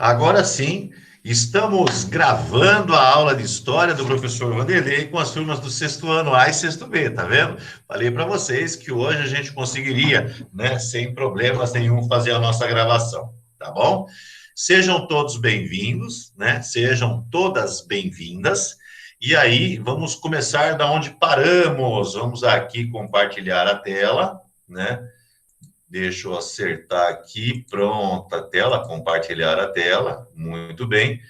Agora sim, estamos gravando a aula de História do professor Vanderlei com as turmas do sexto ano A e sexto B, tá vendo? Falei para vocês que hoje a gente conseguiria, né, sem problemas nenhum, fazer a nossa gravação, tá bom? Sejam todos bem-vindos, né? Sejam todas bem-vindas. E aí, vamos começar da onde paramos. Vamos aqui compartilhar a tela, né? Deixa eu acertar aqui, pronto, a tela, compartilhar a tela, muito bem.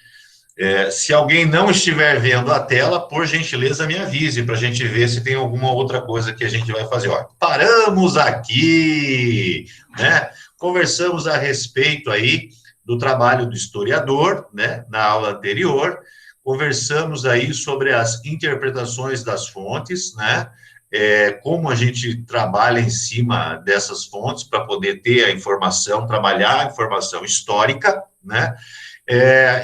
Se alguém não estiver vendo a tela, por gentileza, me avise, para a gente ver se tem alguma outra coisa que a gente vai fazer. Ó, paramos aqui, né? Conversamos a respeito aí do trabalho do historiador, né? Na aula anterior, conversamos aí sobre as interpretações das fontes, né? Como a gente trabalha em cima dessas fontes para poder ter a informação, trabalhar a informação histórica, né?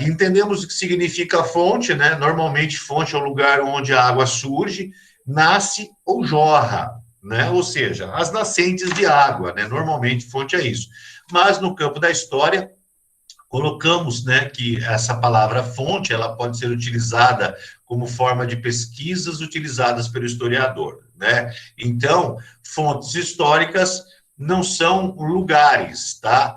Entendemos o que significa fonte, né? Normalmente, fonte é o lugar onde a água surge, nasce ou jorra, né? Ou seja, as nascentes de água, né? Normalmente, fonte é isso. Mas, no campo da história, colocamos, né, que essa palavra fonte, ela pode ser utilizada como forma de pesquisas utilizadas pelo historiador, né? Então, fontes históricas não são lugares, tá?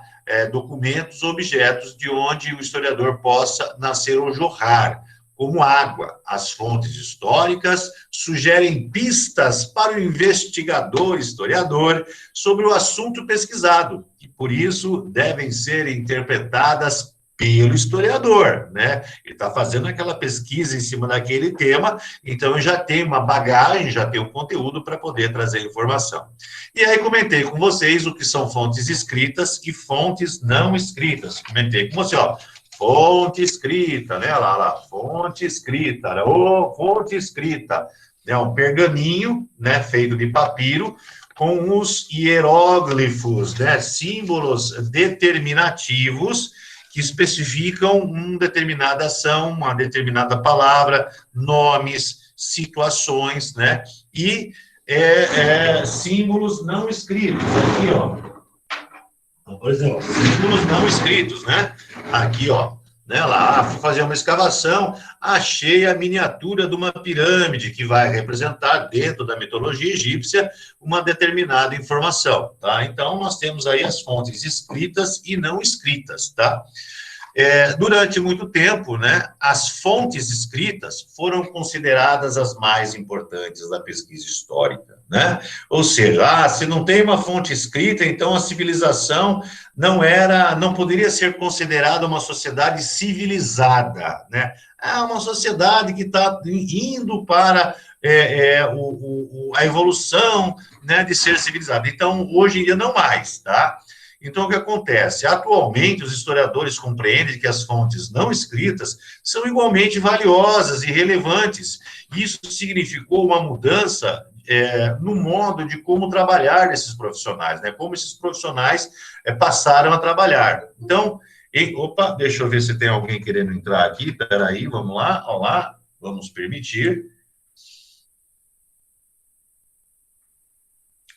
Documentos, objetos de onde o historiador possa nascer ou jorrar, como água. As fontes históricas sugerem pistas para o investigador, historiador, sobre o assunto pesquisado, e por isso devem ser interpretadas pelo historiador, né? Ele está fazendo aquela pesquisa em cima daquele tema, então já tem uma bagagem, já tem o conteúdo para poder trazer informação. E aí comentei com vocês o que são fontes escritas e fontes não escritas. Comentei com você, ó, fonte escrita, né? Lá, fonte escrita, né? Fonte escrita, né? Um pergaminho, né? Feito de papiro, com os hieróglifos, né? Símbolos determinativos que especificam uma determinada ação, uma determinada palavra, nomes, situações, né? E símbolos não escritos, aqui, ó. Por exemplo, símbolos não escritos, né? Aqui, ó, né? Lá, fui fazer uma escavação, achei a miniatura de uma pirâmide que vai representar, dentro da mitologia egípcia, uma determinada informação, tá? Então, nós temos aí as fontes escritas e não escritas, tá? Durante muito tempo, né, as fontes escritas foram consideradas as mais importantes da pesquisa histórica, né? Ou seja, se não tem uma fonte escrita, então a civilização não poderia ser considerada uma sociedade civilizada, né? É uma sociedade que está indo para a evolução, né, de ser civilizada. Então, hoje em dia, não mais, tá? Então, o que acontece? Atualmente, os historiadores compreendem que as fontes não escritas são igualmente valiosas e relevantes. Isso significou uma mudança no modo de como trabalhar desses profissionais, né? Como esses profissionais passaram a trabalhar. Então, deixa eu ver se tem alguém querendo entrar aqui. Espera aí, vamos lá. Olá, vamos permitir.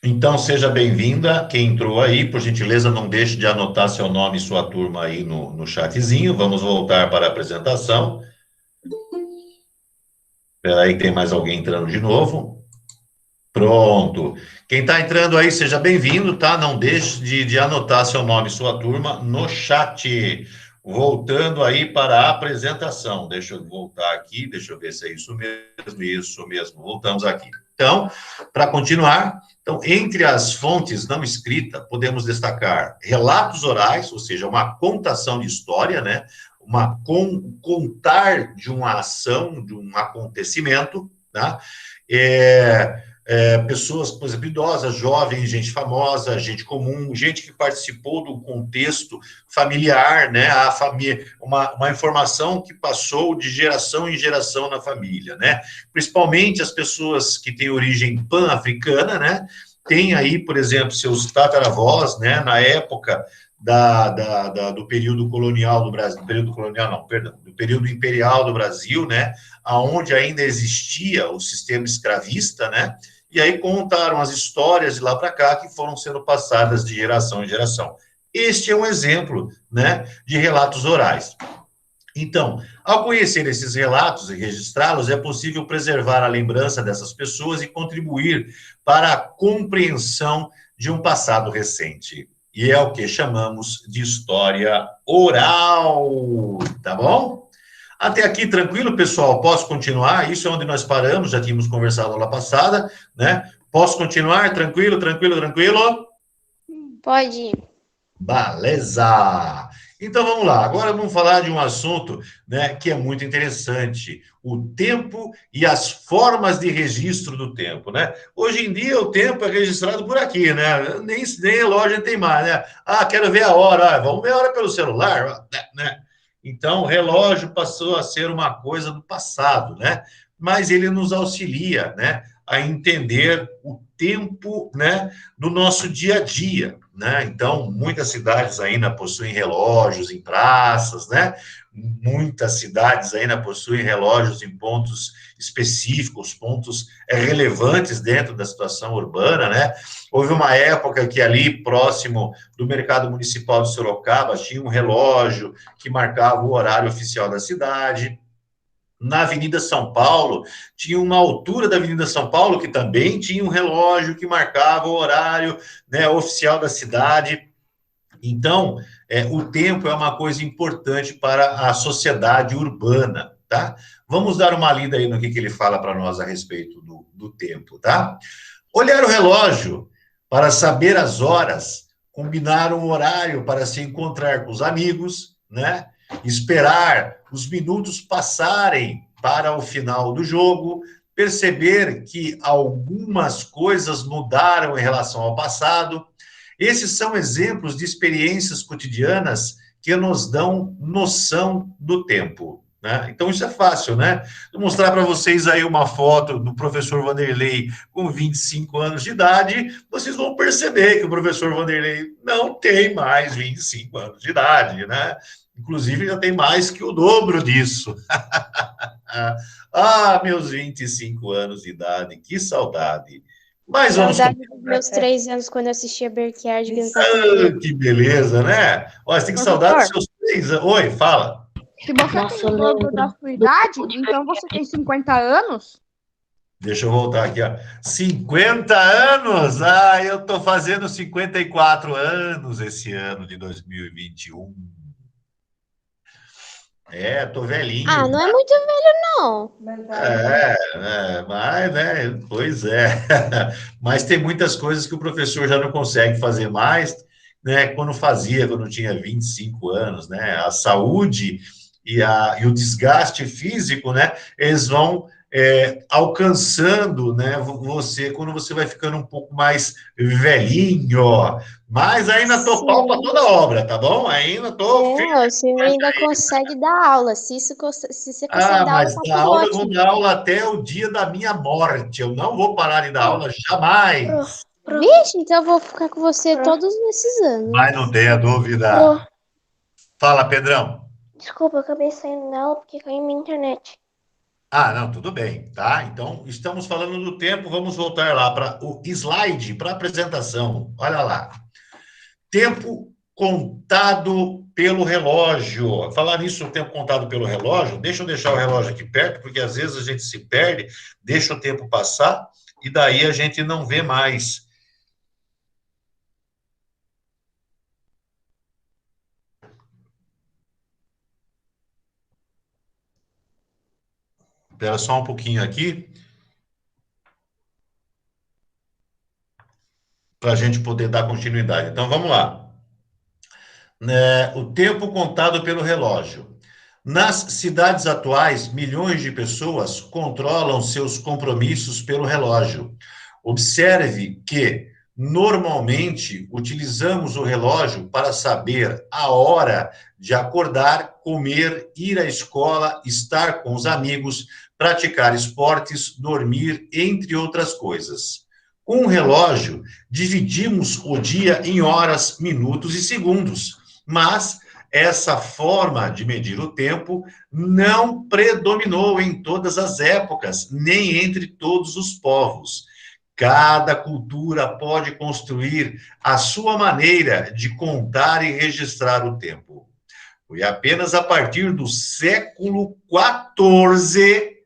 Então, seja bem-vinda, quem entrou aí, por gentileza, não deixe de anotar seu nome e sua turma aí no chatzinho. Vamos voltar para a apresentação. Espera aí, tem mais alguém entrando de novo. Pronto. Quem está entrando aí, seja bem-vindo, tá? Não deixe de anotar seu nome e sua turma no chat. Voltando aí para a apresentação. Deixa eu voltar aqui, deixa eu ver se é isso mesmo. Voltamos aqui. Então, para continuar, então, entre as fontes não escritas, podemos destacar relatos orais, ou seja, uma contação de história, né? Contar de uma ação, de um acontecimento, tá? Pessoas, por exemplo, idosas, jovens, gente famosa, gente comum, gente que participou do contexto familiar, né? A família, uma informação que passou de geração em geração na família, né? Principalmente as pessoas que têm origem pan-africana, né? Tem aí, por exemplo, seus tataravós, né? Na época do período colonial do Brasil, do período imperial do Brasil, né? Aonde ainda existia o sistema escravista, né? E aí contaram as histórias de lá para cá que foram sendo passadas de geração em geração. Este é um exemplo, né, de relatos orais. Então, ao conhecer esses relatos e registrá-los, é possível preservar a lembrança dessas pessoas e contribuir para a compreensão de um passado recente. E é o que chamamos de história oral, tá bom? Até aqui, tranquilo, pessoal? Posso continuar? Isso é onde nós paramos, já tínhamos conversado lá passada, né? Posso continuar? Tranquilo, tranquilo, tranquilo? Pode. Beleza! Então vamos lá, agora vamos falar de um assunto, né, que é muito interessante, o tempo e as formas de registro do tempo, né? Hoje em dia o tempo é registrado por aqui, né? Nem relógio tem mais, né? Ah, quero ver a hora, vamos ver a hora pelo celular, né? Então o relógio passou a ser uma coisa do passado, né? Mas ele nos auxilia, né, a entender o tempo, né, do nosso dia a dia, né? Então, muitas cidades ainda possuem relógios em praças, né? Muitas cidades ainda possuem relógios em pontos específicos, pontos relevantes dentro da situação urbana, né? Houve uma época que ali, próximo do mercado municipal de Sorocaba, tinha um relógio que marcava o horário oficial da cidade. Na Avenida São Paulo, tinha uma altura da Avenida São Paulo que também tinha um relógio que marcava o horário, né, oficial da cidade. Então, o tempo é uma coisa importante para a sociedade urbana, tá? Vamos dar uma lida aí no que ele fala para nós a respeito do tempo, tá? Olhar o relógio para saber as horas, combinar um horário para se encontrar com os amigos, né? Esperar os minutos passarem para o final do jogo, perceber que algumas coisas mudaram em relação ao passado. Esses são exemplos de experiências cotidianas que nos dão noção do tempo. Né? Então, isso é fácil, né? Vou mostrar para vocês aí uma foto do professor Vanderlei com 25 anos de idade, vocês vão perceber que o professor Vanderlei não tem mais 25 anos de idade, né? Inclusive, já tem mais que o dobro disso. Ah, meus 25 anos de idade, que saudade. Mas vamos. Saudade dos meus 3 anos quando eu assistia Berkeyard cantando. Que beleza, né? Olha, você tem que saudar dos Professor, seus 3 anos. Oi, fala. se você Nossa, tem eu o dobro da lembro. sua idade, então você tem 50 anos? Deixa eu voltar aqui, ó. 50 anos? Ah, eu tô fazendo 54 anos esse ano de 2021. Tô velhinho. Ah, não é muito velho, não. Mas, né, pois é. Mas tem muitas coisas que o professor já não consegue fazer mais, né, quando tinha 25 anos, né, a saúde e o desgaste físico, né, eles vão alcançando, né, você, quando você vai ficando um pouco mais velhinho, mas ainda tô pau para Sim. toda obra, tá bom? Ainda tô firme. É, o senhor ainda consegue dar aula. Se você consegue Ah, dar aula, mas tá da tudo aula eu vou ótimo. dar aula até o dia da minha morte. Eu não vou parar de dar aula jamais. Vixe, então eu vou ficar com você todos esses anos. Mas não tenha dúvida. Fala, Pedrão. Desculpa, eu acabei saindo da aula porque caiu minha internet. Ah, não, tudo bem, tá? Então, estamos falando do tempo, vamos voltar lá para o slide, para a apresentação. Olha lá. Tempo contado pelo relógio. Falar nisso, o tempo contado pelo relógio, deixa eu deixar o relógio aqui perto, porque às vezes a gente se perde, deixa o tempo passar e daí a gente não vê mais. Espera só um pouquinho aqui, para a gente poder dar continuidade. Então, vamos lá. O tempo contado pelo relógio. Nas cidades atuais, milhões de pessoas controlam seus compromissos pelo relógio. Observe que, normalmente, utilizamos o relógio para saber a hora de acordar, comer, ir à escola, estar com os amigos, praticar esportes, dormir, entre outras coisas. Com o relógio, dividimos o dia em horas, minutos e segundos, mas essa forma de medir o tempo não predominou em todas as épocas, nem entre todos os povos. Cada cultura pode construir a sua maneira de contar e registrar o tempo. Foi apenas a partir do século XIV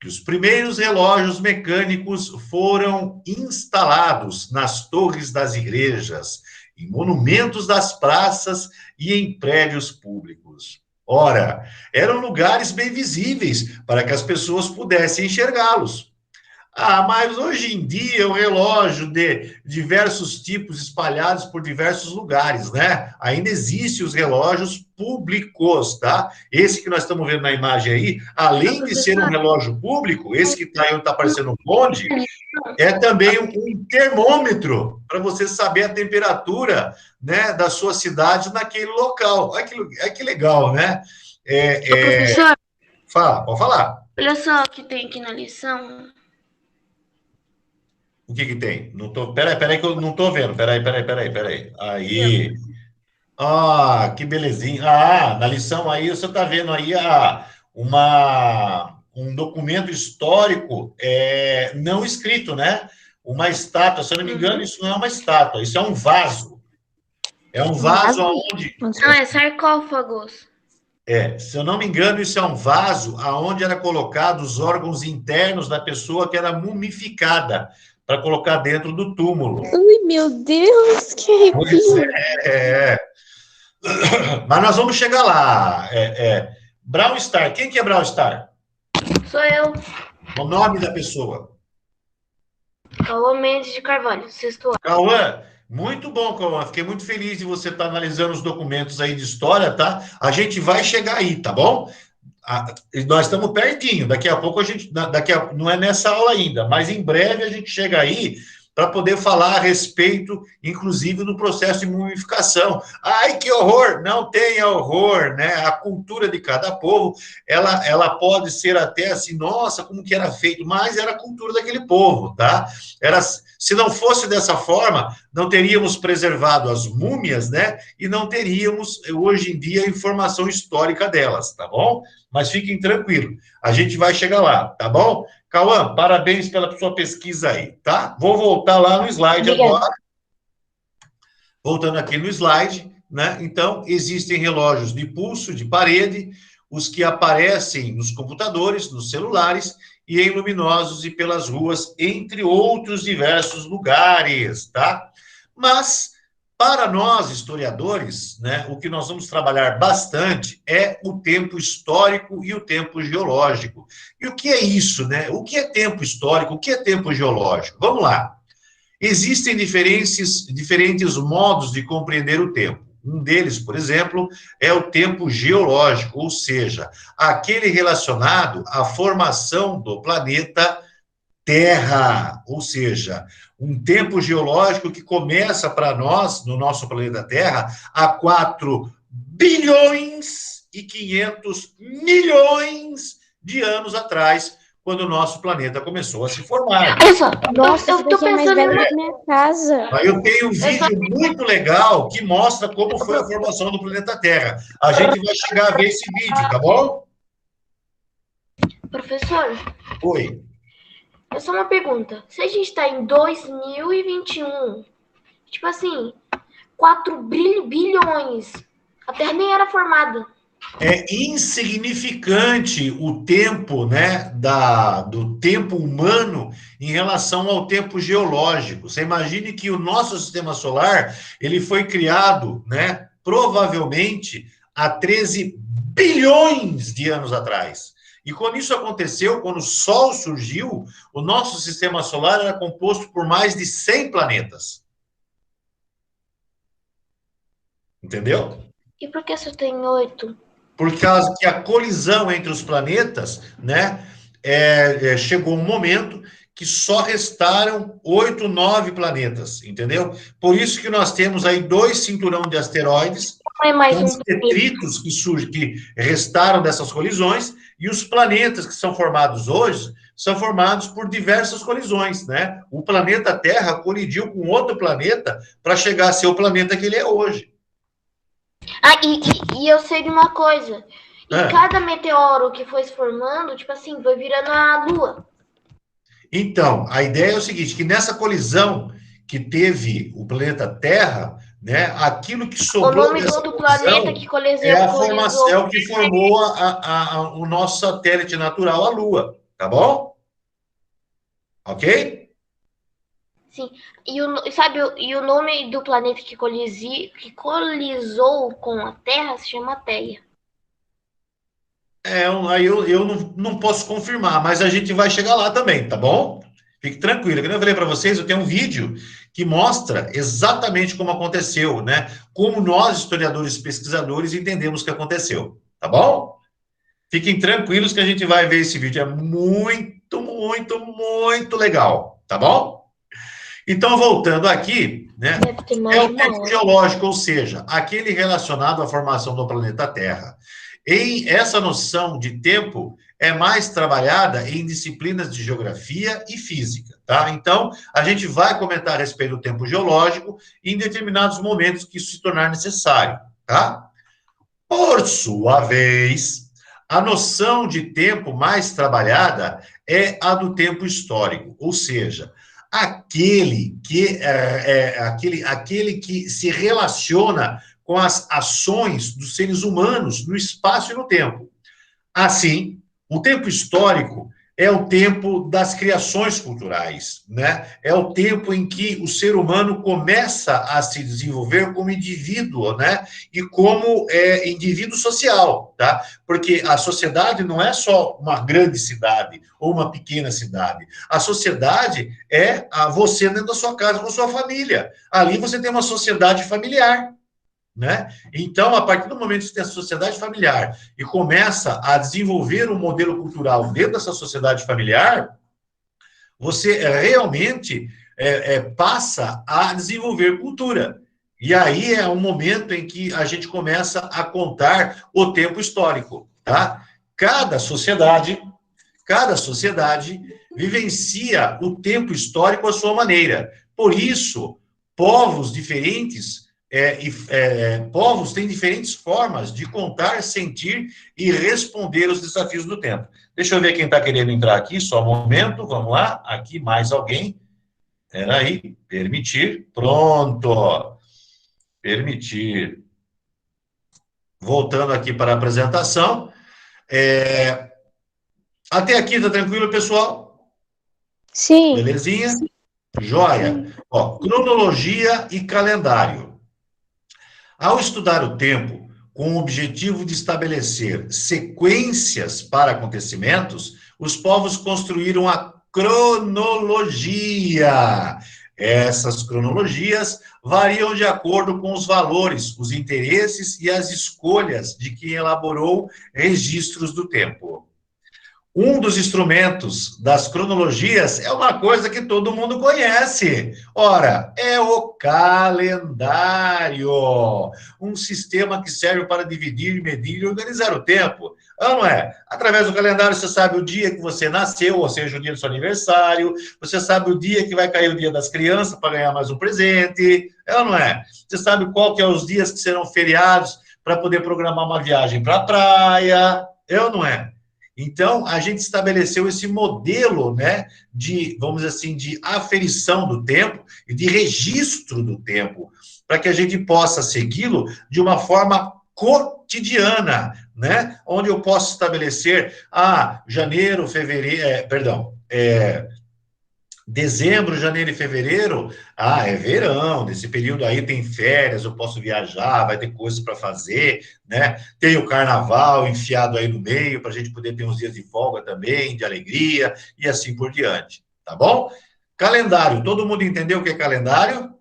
que os primeiros relógios mecânicos foram instalados nas torres das igrejas, em monumentos das praças e em prédios públicos. Ora, eram lugares bem visíveis para que as pessoas pudessem enxergá-los. Mas hoje em dia o relógio de diversos tipos espalhados por diversos lugares, né? Ainda existem os relógios públicos, tá? Esse que nós estamos vendo na imagem aí, além de ser um relógio público, esse que está aí onde está aparecendo um bonde, é também um termômetro para você saber a temperatura, né, da sua cidade naquele local. Olha que legal, né? Professor, Pode falar. olha só o que tem aqui na lição. O que tem? Não tô, peraí que eu não tô vendo. Peraí. Aí. Que belezinha. Na lição aí você tá vendo aí um documento histórico não escrito, né? Uma estátua, se eu não me engano, isso não é uma estátua, isso é um vaso. É um vaso onde... Não, é sarcófagos. Se eu não me engano, isso é um vaso aonde era colocado os órgãos internos da pessoa que era mumificada, para colocar dentro do túmulo. Ui, meu Deus, que arrepio. Mas nós vamos chegar lá. Brawl Star. Quem que é Brawl Star? Sou eu, O nome da pessoa. Cauã Mendes de Carvalho, sexto ano. Cauã. Muito bom, Cauã. Fiquei muito feliz de você estar analisando os documentos aí de história, tá? A gente vai chegar aí, tá bom? Nós estamos pertinho. Daqui a pouco não é nessa aula ainda, mas em breve a gente chega aí para poder falar a respeito, inclusive, do processo de mumificação. Ai, que horror! Não tenha horror, né? A cultura de cada povo, ela pode ser até assim, nossa, como que era feito, mas era a cultura daquele povo, tá? Se não fosse dessa forma, não teríamos preservado as múmias, né? E não teríamos, hoje em dia, a informação histórica delas, tá bom? Mas fiquem tranquilos, a gente vai chegar lá, tá bom? Cauã, parabéns pela sua pesquisa aí, tá? Vou voltar lá no slide agora. Voltando aqui no slide, né? Então, existem relógios de pulso, de parede, os que aparecem nos computadores, nos celulares, e em luminosos e pelas ruas, entre outros diversos lugares, tá? Mas, para nós, historiadores, né, o que nós vamos trabalhar bastante é o tempo histórico e o tempo geológico. E o que é isso, né? O que é tempo histórico? O que é tempo geológico? Vamos lá. Existem diferentes modos de compreender o tempo. Um deles, por exemplo, é o tempo geológico, ou seja, aquele relacionado à formação do planeta Terra, ou seja, um tempo geológico que começa para nós, no nosso planeta Terra, há 4 bilhões e 500 milhões de anos atrás, quando o nosso planeta começou a se formar. Olha só, Nossa, eu tô isso daqui é mais pensando velho em... que minha casa. Aí eu tenho um vídeo muito legal que mostra como foi a formação do planeta Terra. A gente vai chegar a ver esse vídeo, tá bom? Professor, Oi. é só uma pergunta. Se a gente está em 2021, tipo assim, 4 bilhões, a Terra nem era formada. É insignificante o tempo, né, do tempo humano em relação ao tempo geológico. Você imagine que o nosso sistema solar, ele foi criado, né, provavelmente há 13 bilhões de anos atrás. E quando isso aconteceu, quando o Sol surgiu, o nosso sistema solar era composto por mais de 100 planetas. Entendeu? E por que só tem 8? Por causa que a colisão entre os planetas, né, chegou um momento que só restaram 8, 9 planetas, entendeu? Por isso que nós temos aí 2 cinturão de asteroides, Não é mais os detritos que restaram dessas colisões, e os planetas que são formados hoje são formados por diversas colisões, né? O planeta Terra colidiu com outro planeta para chegar a ser o planeta que ele é hoje. E eu sei de uma coisa. E cada meteoro que foi se formando, tipo assim, foi virando a Lua. Então, a ideia é o seguinte, que nessa colisão que teve o planeta Terra, né, aquilo que O sobrou nome dessa do planeta colisão que é a colisou. formação, é o que formou o nosso satélite natural, a Lua, tá bom? Ok? Sim. E o nome do planeta que colisou com a Terra se chama Teia. Aí eu não posso confirmar, mas a gente vai chegar lá também, tá bom? Fique tranquilo. Como eu falei para vocês, eu tenho um vídeo que mostra exatamente como aconteceu, né? Como nós, historiadores e pesquisadores, entendemos que aconteceu, tá bom? Fiquem tranquilos que a gente vai ver esse vídeo. É muito, muito, muito legal, tá bom? Então, voltando aqui, né? Deve ter É mais o de uma tempo hora. geológico, ou seja, aquele relacionado à formação do planeta Terra. Em essa noção de tempo é mais trabalhada em disciplinas de geografia e física, tá? Então, a gente vai comentar a respeito do tempo geológico em determinados momentos que isso se tornar necessário, tá? Por sua vez, a noção de tempo mais trabalhada é a do tempo histórico, ou seja, aquele que se relaciona com as ações dos seres humanos no espaço e no tempo. Assim, o tempo histórico é o tempo das criações culturais, né? É o tempo em que o ser humano começa a se desenvolver como indivíduo, né? E como indivíduo social, tá? Porque a sociedade não é só uma grande cidade ou uma pequena cidade. A sociedade é você dentro da sua casa com a sua família. Ali você tem uma sociedade familiar, né? Então, a partir do momento que você tem a sociedade familiar e começa a desenvolver um modelo cultural dentro dessa sociedade familiar, você realmente passa a desenvolver cultura. E aí é um momento em que a gente começa a contar o tempo histórico, tá? Cada sociedade, cada sociedade vivencia o tempo histórico à sua maneira. Por isso, povos diferentes povos têm diferentes formas de contar, sentir e responder os desafios do tempo. Deixa eu ver quem está querendo entrar aqui, só um momento, vamos lá. Aqui mais alguém. Espera aí, permitir. Pronto. Permitir. Voltando aqui para a apresentação. Até aqui, tá tranquilo, pessoal? Sim, Belezinha? Joia. Ó, cronologia e calendário. Ao estudar o tempo com o objetivo de estabelecer sequências para acontecimentos, os povos construíram a cronologia. Essas cronologias variam de acordo com os valores, os interesses e as escolhas de quem elaborou registros do tempo. Um dos instrumentos das cronologias é uma coisa que todo mundo conhece. Ora, é o calendário. Um sistema que serve para dividir, medir e organizar o tempo. Não é? Através do calendário você sabe o dia que você nasceu, ou seja, o dia do seu aniversário. Você sabe o dia que vai cair o dia das crianças para ganhar mais um presente. Não é? Você sabe qual que é os dias que serão feriados para poder programar uma viagem para a praia. Não é? Então, a gente estabeleceu esse modelo, né, de, vamos dizer assim, de aferição do tempo e de registro do tempo, para que a gente possa segui-lo de uma forma cotidiana, né, onde eu posso estabelecer, janeiro, fevereiro, dezembro, janeiro e fevereiro, é verão, nesse período aí tem férias, eu posso viajar, vai ter coisas para fazer, né? Tem o carnaval enfiado aí no meio, para a gente poder ter uns dias de folga também, de alegria, e assim por diante, tá bom? Calendário, todo mundo entendeu o que é calendário?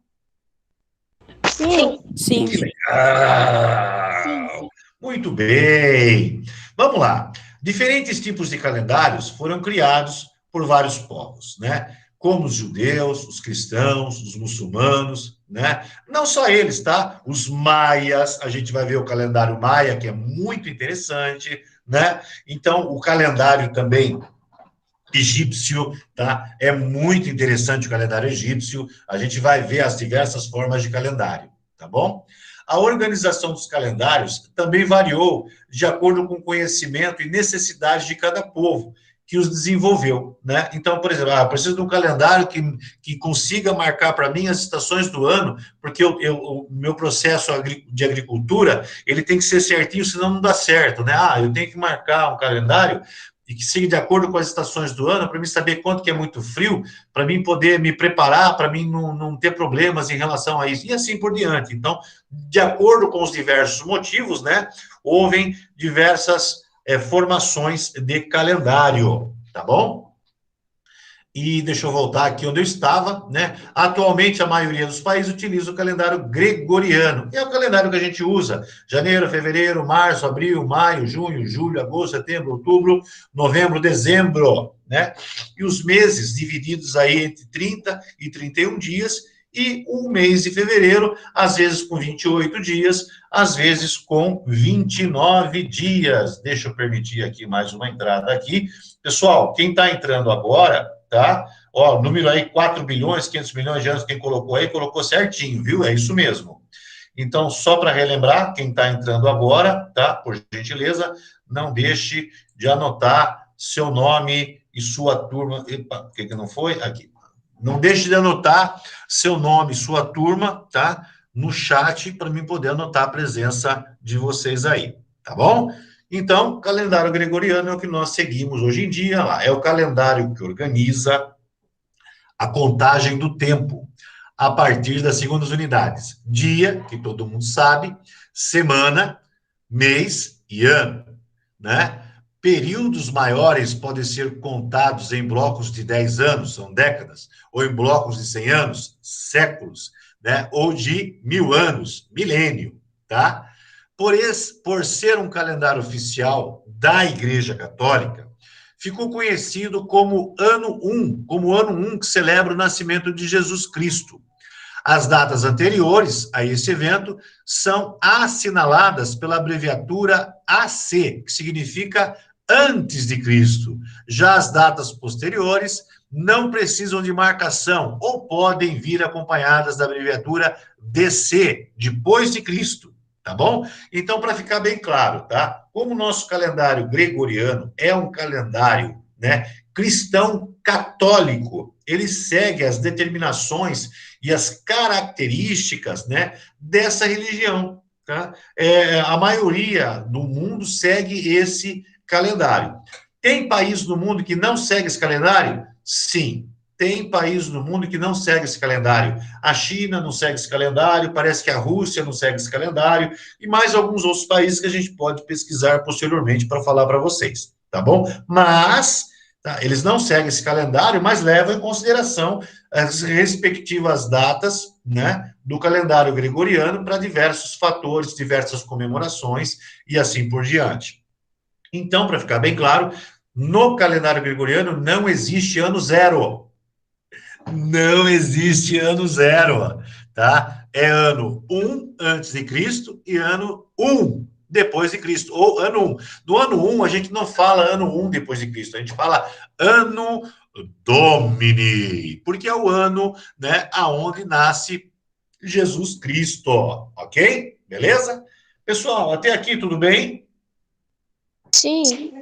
sim. Sim. Que legal! Muito bem! Vamos lá. Diferentes tipos de calendários foram criados por vários povos, né? Como os judeus, os cristãos, os muçulmanos, né? Não só eles, tá? Os maias, a gente vai ver o calendário maia, que é muito interessante, né? Então, o calendário também egípcio, tá? É muito interessante o calendário egípcio. A gente vai ver as diversas formas de calendário, tá bom? A organização dos calendários também variou de acordo com o conhecimento e necessidade de cada povo, que os desenvolveu, né? Então, por exemplo, preciso de um calendário que consiga marcar para mim as estações do ano, porque o meu processo de agricultura, ele tem que ser certinho, senão não dá certo, né? Eu tenho que marcar um calendário e que siga de acordo com as estações do ano, para mim saber quanto que é muito frio, para mim poder me preparar, para mim não ter problemas em relação a isso, e assim por diante. Então, de acordo com os diversos motivos, né, houve diversas formações de calendário, tá bom? E deixa eu voltar aqui onde eu estava, né? Atualmente, a maioria dos países utiliza o calendário gregoriano. E é o calendário que a gente usa: janeiro, fevereiro, março, abril, maio, junho, julho, agosto, setembro, outubro, novembro, dezembro, né? E os meses divididos aí entre 30 e 31 dias, e o mês de fevereiro, às vezes com 28 dias, às vezes com 29 dias. Deixa eu permitir aqui mais uma entrada aqui. Pessoal, quem está entrando agora, tá? Ó, número aí, 4 bilhões, 500 milhões de anos, quem colocou aí, colocou certinho, viu? É isso mesmo. Então, só para relembrar, quem está entrando agora, tá? Por gentileza, não deixe de anotar seu nome e sua turma. Epa, por que não foi? Aqui. Não deixe de anotar seu nome e sua turma, tá? No chat, para mim poder anotar a presença de vocês aí, tá bom? Então, calendário gregoriano é o que nós seguimos hoje em dia, lá. É o calendário que organiza a contagem do tempo a partir das segundas unidades: dia, que todo mundo sabe, semana, mês e ano, né? Períodos maiores podem ser contados em blocos de 10 anos, são décadas, ou em blocos de 100 anos, séculos, né? Ou de 1000 anos, milênio, tá? Por ser um calendário oficial da Igreja Católica, ficou conhecido como Ano 1, que celebra o nascimento de Jesus Cristo. As datas anteriores a esse evento são assinaladas pela abreviatura AC, que significa antes de Cristo. Já as datas posteriores não precisam de marcação ou podem vir acompanhadas da abreviatura DC, depois de Cristo. Tá bom? Então, para ficar bem claro, tá? Como o nosso calendário gregoriano é um calendário, né, cristão católico, ele segue as determinações e as características, né, dessa religião, tá? A maioria do mundo segue esse calendário. Tem país no mundo que não segue esse calendário? Sim. Tem países no mundo que não segue esse calendário. A China não segue esse calendário, parece que a Rússia não segue esse calendário, e mais alguns outros países que a gente pode pesquisar posteriormente para falar para vocês, tá bom? Mas, tá, eles não seguem esse calendário, mas levam em consideração as respectivas datas, né, do calendário gregoriano para diversos fatores, diversas comemorações e assim por diante. Então, para ficar bem claro, no calendário gregoriano não existe ano zero. Não existe ano zero, tá? É ano 1 antes de Cristo e ano 1 depois de Cristo, ou ano 1. No ano 1, a gente não fala ano 1 depois de Cristo, a gente fala ano Domini, porque é o ano, né, aonde nasce Jesus Cristo, ok? Beleza? Pessoal, até aqui tudo bem? Sim.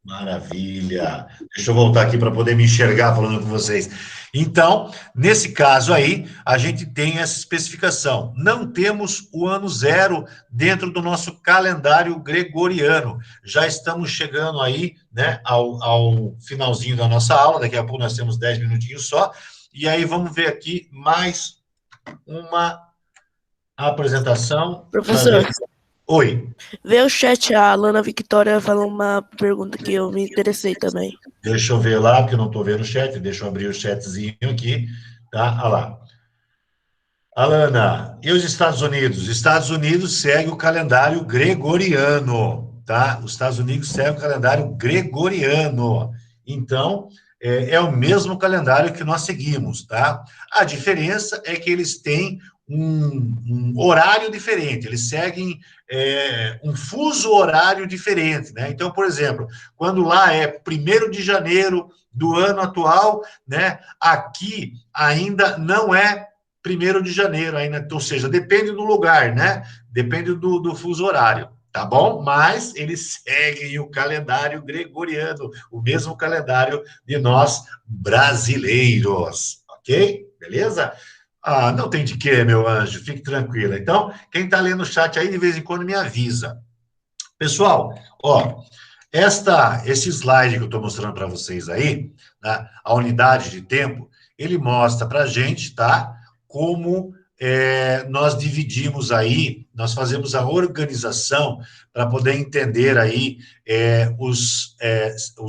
Maravilha. Deixa eu voltar aqui para poder me enxergar falando com vocês. Então, nesse caso aí, a gente tem essa especificação. Não temos o ano zero dentro do nosso calendário gregoriano. Já estamos chegando aí, né, ao finalzinho da nossa aula. Daqui a pouco nós temos 10 minutinhos só. E aí vamos ver aqui mais uma apresentação. Professor, Oi. vê o chat, a Alana Victoria falou uma pergunta que eu me interessei também. Deixa eu ver lá, porque eu não estou vendo o chat. Deixa eu abrir o chatzinho aqui, tá? Olha lá. Alana, e os Estados Unidos? Os Estados Unidos segue o calendário gregoriano, tá? Os Estados Unidos segue o calendário gregoriano. Então, é o mesmo calendário que nós seguimos, tá? A diferença é que eles têm um horário diferente, eles seguem um fuso horário diferente, né? Então, por exemplo, quando lá é 1º de janeiro do ano atual, né? Aqui ainda não é 1º de janeiro ainda, ou seja, depende do lugar, né? Depende do fuso horário, tá bom? Mas eles seguem o calendário gregoriano, o mesmo calendário de nós brasileiros, ok? Beleza? Ah, não tem de quê, meu anjo, fique tranquila. Então, quem está lendo o chat aí, de vez em quando me avisa. Pessoal, ó, esse slide que eu estou mostrando para vocês aí, né, a unidade de tempo, ele mostra para a gente, tá? Como nós dividimos aí, nós fazemos a organização para poder entender aí os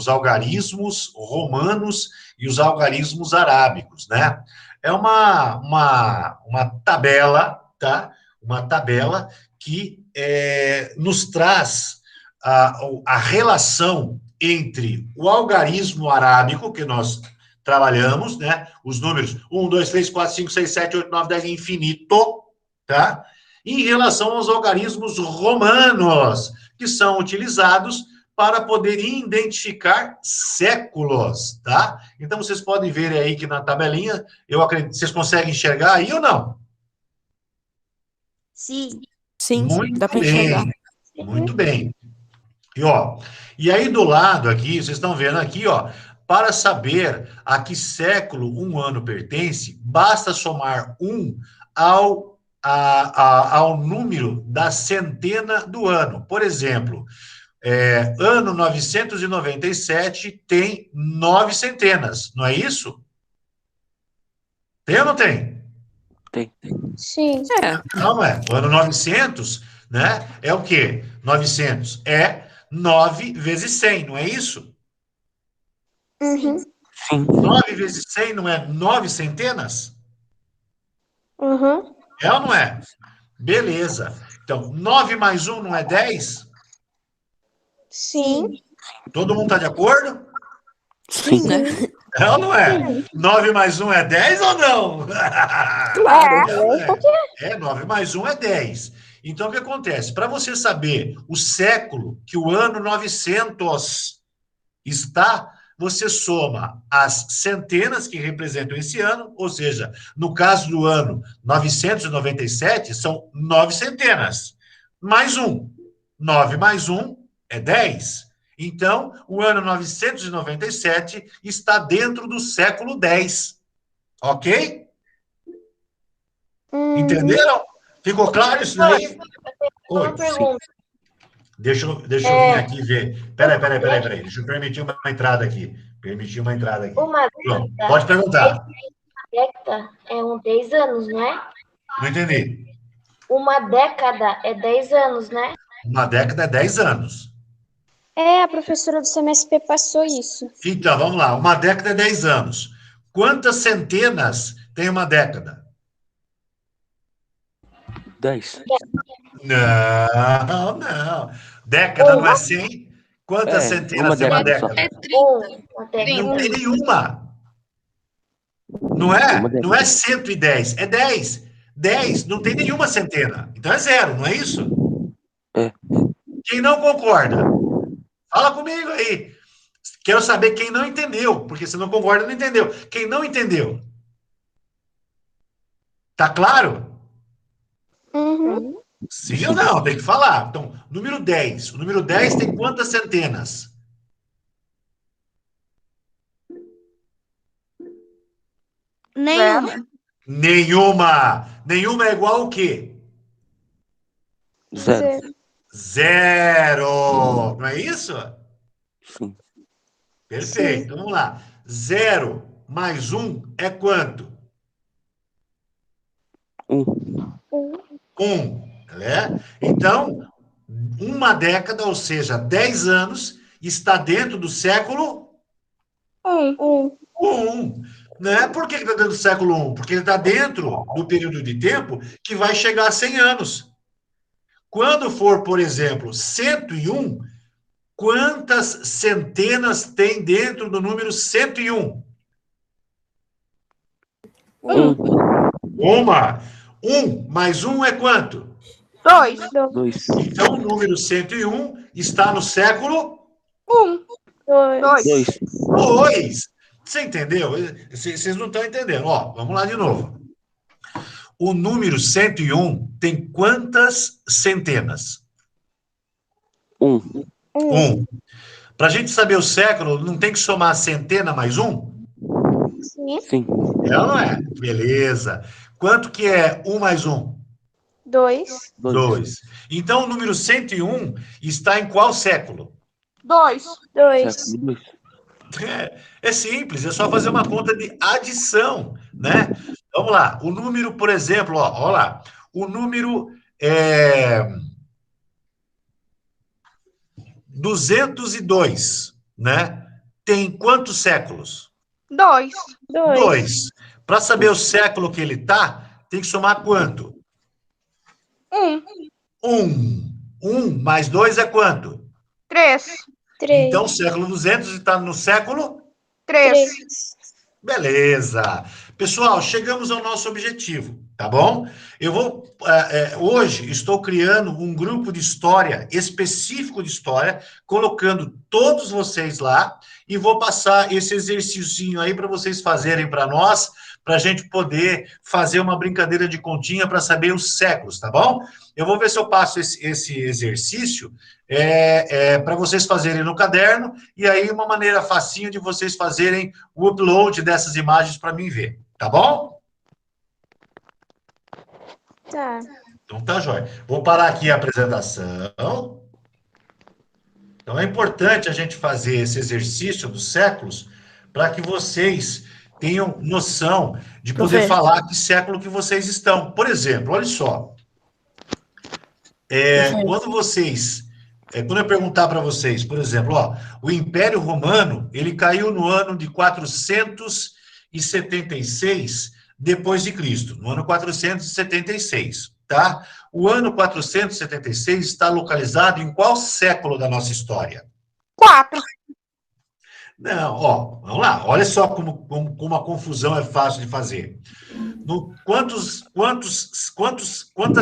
algarismos romanos e os algarismos arábicos, né? É uma tabela, tá? Uma tabela que nos traz a relação entre o algarismo arábico, que nós trabalhamos, né? Os números 1, 2, 3, 4, 5, 6, 7, 8, 9, 10, infinito, tá? Em relação aos algarismos romanos, que são utilizados para poder identificar séculos, tá? Então, vocês podem ver aí que na tabelinha, eu acredito, vocês conseguem enxergar aí ou não? Sim. Sim, Muito dá para bem, enxergar. muito bem. E, ó, e aí do lado aqui, vocês estão vendo aqui, ó, para saber a que século um ano pertence, basta somar um ao número da centena do ano. Por exemplo, ano 997 tem 9 centenas, não é isso? Tem ou não tem? Tem. Sim. Não é. O ano 900, né, é o quê? 900 é 9 vezes 100, não é isso? Uhum. Sim. 9 vezes 100 não é 9 centenas? Uhum. É ou não é? Beleza. Então, 9 mais 1 não é 10? Sim. Todo mundo está de acordo? Sim, né? É ou não é? 9 mais 1 é 10 ou não? Claro. É, ou não é? 9 mais 1 é 10. Então, o que acontece? Para você saber o século que o ano 900 está, você soma as centenas que representam esse ano, ou seja, no caso do ano 997, são 9 centenas, mais um. 9 mais 1 é 10. Então, o ano 997 está dentro do século 10. Ok? Entenderam? Ficou claro isso daí? Oi. Uma pergunta. Deixa eu vir aqui ver. Peraí. Deixa eu permitir uma entrada aqui. Uma Pronto. década, Pode perguntar. década é 10 anos, não é? Não entendi. Uma década é 10 anos, né? Uma década é 10 anos. A professora do CMSP passou isso. Então, vamos lá. Uma década é 10 anos. Quantas centenas tem uma década? 10. Não. Década não é 100? Quantas centenas tem uma década? Uma década. Não tem nenhuma. Não é 110, é 10. 10, não tem nenhuma centena. Então é zero, não é isso? É. Quem não concorda? Fala comigo aí. Quero saber quem não entendeu, porque se não concorda, não entendeu. Quem não entendeu? Tá claro? Uhum. Sim ou não? Tem que falar. Então, número 10. O número 10 tem quantas centenas? Nenhuma. Nenhuma é igual ao quê? 0. Zero. Não é isso? Sim. Perfeito. Então, vamos lá. 0 mais 1 é quanto? 1. 1. Né? Então, uma década, ou seja, 10 anos, está dentro do século 1. Né? Por que está dentro do século 1? Porque ele está dentro do período de tempo que vai chegar a 100 anos. Quando for, por exemplo, 101, quantas centenas tem dentro do número 101? 1. Uma. 1 mais 1 é quanto? 2. 2. Então, o número 101 está no século 2. 2. 2. Você entendeu? Vocês não estão entendendo. Ó, vamos lá de novo. O número 101 tem quantas centenas? Um. Um. Para a gente saber o século, não tem que somar centena mais um? Sim. Sim. É ou não é? Beleza. Quanto que é 1 mais 1? 2. 2. Então, o número 101 está em qual século? 2. 2. Século 2. É simples, é só fazer uma conta de adição, né? Vamos lá. O número, por exemplo, ó lá. O número 202, né? Tem quantos séculos? 2. 2. 2. Para saber o século que ele tá, tem que somar quanto? 1. 1. 1 mais 2 é quanto? 3. 3. Então, o século 200 está no século? 3. 3. Beleza. Pessoal, chegamos ao nosso objetivo, tá bom? Eu vou, hoje, estou criando um grupo de história, específico de história, colocando todos vocês lá e vou passar esse exercício aí para vocês fazerem para nós, para a gente poder fazer uma brincadeira de continha para saber os séculos, tá bom? Eu vou ver se eu passo esse exercício para vocês fazerem no caderno e aí uma maneira facinho de vocês fazerem o upload dessas imagens para mim ver, tá bom? Tá. Então tá, jóia. Vou parar aqui a apresentação. Então é importante a gente fazer esse exercício dos séculos para que vocês tenham noção de poder Profe. falar que século que vocês estão. Por exemplo, olha só, quando eu perguntar para vocês, por exemplo, ó, o Império Romano, ele caiu no ano de 476 depois de Cristo, no ano 476, tá? O ano 476 está localizado em qual século da nossa história? 4. Não, ó, vamos lá, olha só como a confusão é fácil de fazer. Quantas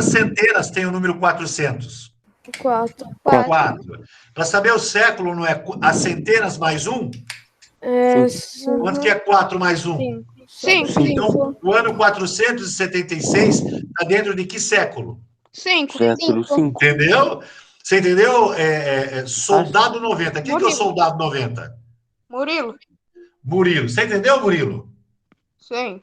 centenas tem o número 400? 4. 4. Para saber o século, não é as centenas mais um? Quanto que é 4 mais 1? 5. Então, o ano 476 está dentro de que século? 5. Século 5. Entendeu? Você entendeu? Soldado 90. Quem que é o soldado 90? Murilo? Murilo. Você entendeu, Murilo? Sim.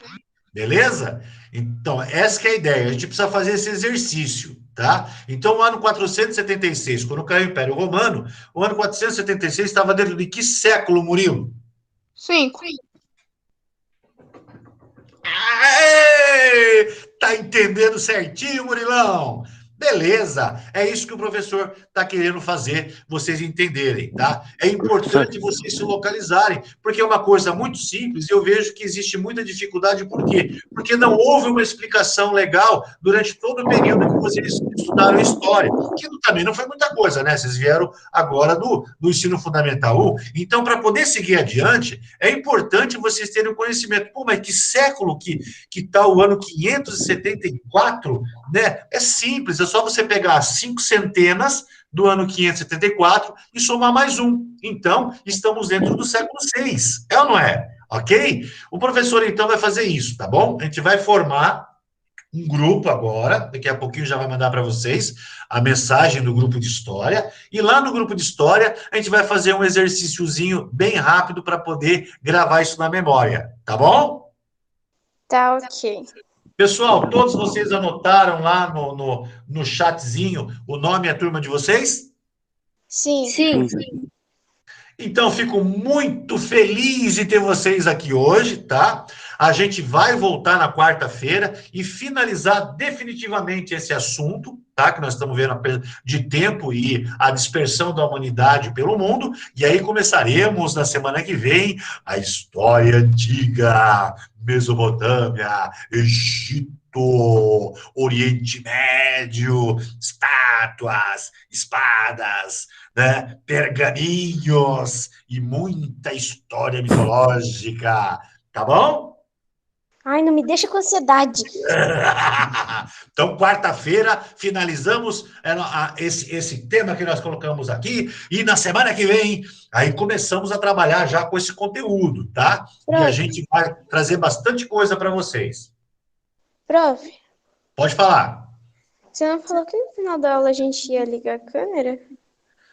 Beleza? Então, essa que é a ideia. A gente precisa fazer esse exercício, tá? Então, o ano 476, quando caiu o Império Romano, o ano 476 estava dentro de que século, Murilo? 5. Aê! Tá entendendo certinho, Murilão? Beleza, é isso que o professor está querendo fazer vocês entenderem, tá? É importante vocês se localizarem, porque é uma coisa muito simples e eu vejo que existe muita dificuldade, por quê? Porque não houve uma explicação legal durante todo o período que vocês estudaram história, que também não foi muita coisa, né? Vocês vieram agora do ensino fundamental 1, então, para poder seguir adiante, é importante vocês terem o conhecimento. Pô, mas que século que está o ano 574, né? É simples, é só você pegar as 5 centenas do ano 574 e somar mais um. Então, estamos dentro do século 6. É ou não é? Ok? O professor, então, vai fazer isso, tá bom? A gente vai formar um grupo agora, daqui a pouquinho já vai mandar para vocês a mensagem do grupo de história, e lá no grupo de história a gente vai fazer um exercíciozinho bem rápido para poder gravar isso na memória, tá bom? Tá ok. Pessoal, todos vocês anotaram lá no chatzinho o nome e a turma de vocês? Sim. Então, fico muito feliz de ter vocês aqui hoje, tá? A gente vai voltar na quarta-feira e finalizar definitivamente esse assunto, tá? Que nós estamos vendo de tempo e a dispersão da humanidade pelo mundo. E aí começaremos na semana que vem a história antiga, Mesopotâmia, Egito, Oriente Médio, estátuas, espadas, né? Pergaminhos e muita história mitológica, tá bom? Ai, não me deixa com ansiedade. Então, quarta-feira, finalizamos esse tema que nós colocamos aqui, e na semana que vem, aí começamos a trabalhar já com esse conteúdo, tá? Prof. E a gente vai trazer bastante coisa para vocês. Prof, Pode falar. você não falou que no final da aula a gente ia ligar a câmera?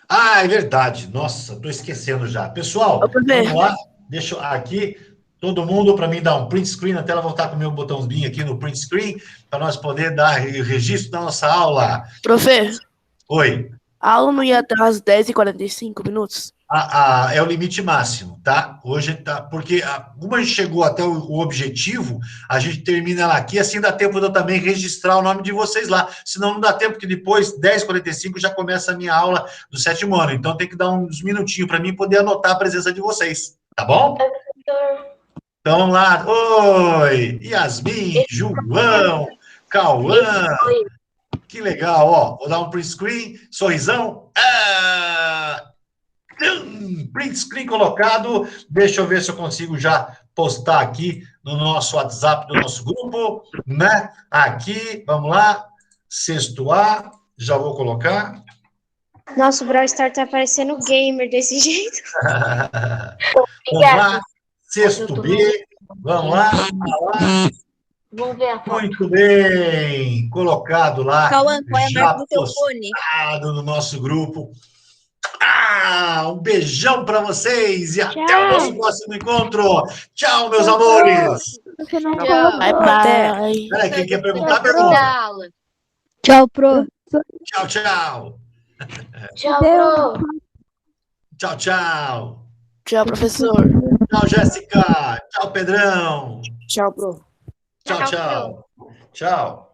Ah, é verdade. Nossa, tô esquecendo já. Pessoal, Ô, profe. vamos lá. Deixa eu aqui, todo mundo, para mim dar um print screen, até ela voltar com o meu botãozinho aqui no print screen, para nós poder dar o registro da nossa aula. Profe, Oi. a aula não ia até às 10h45 minutos? É o limite máximo, tá? Hoje tá, porque como a gente chegou até o objetivo, a gente termina ela aqui, assim dá tempo de eu também registrar o nome de vocês lá. Senão não dá tempo, que depois, 10h45, já começa a minha aula do 7º ano. Então tem que dar uns minutinhos para mim poder anotar a presença de vocês, tá bom? Então vamos lá. Oi, Yasmin, João, Cauã. Que legal, ó. Vou dar um print screen, sorrisão. Print screen colocado. Deixa eu ver se eu consigo já postar aqui no nosso WhatsApp do nosso grupo, né? Aqui, vamos lá. Sexto A, já vou colocar. Nossa, o Brawl Stars tá parecendo gamer desse jeito. Vamos lá. Sexto B, vamos lá. Vamos ver a foto. Muito bem, colocado lá. Cauã, qual é a já marca do teu fone? postado no nosso grupo. Um beijão para vocês e até o nosso próximo encontro. Tchau, meus amores. Tchau. Bye, bye. Peraí, quem quer perguntar, pergunta. aula. Tchau, pro. Tchau, tchau. Tchau, bro. Tchau, tchau. Tchau, professor. Tchau, Jéssica. Tchau, Pedrão. Tchau, pro. Tchau, tchau. Tchau.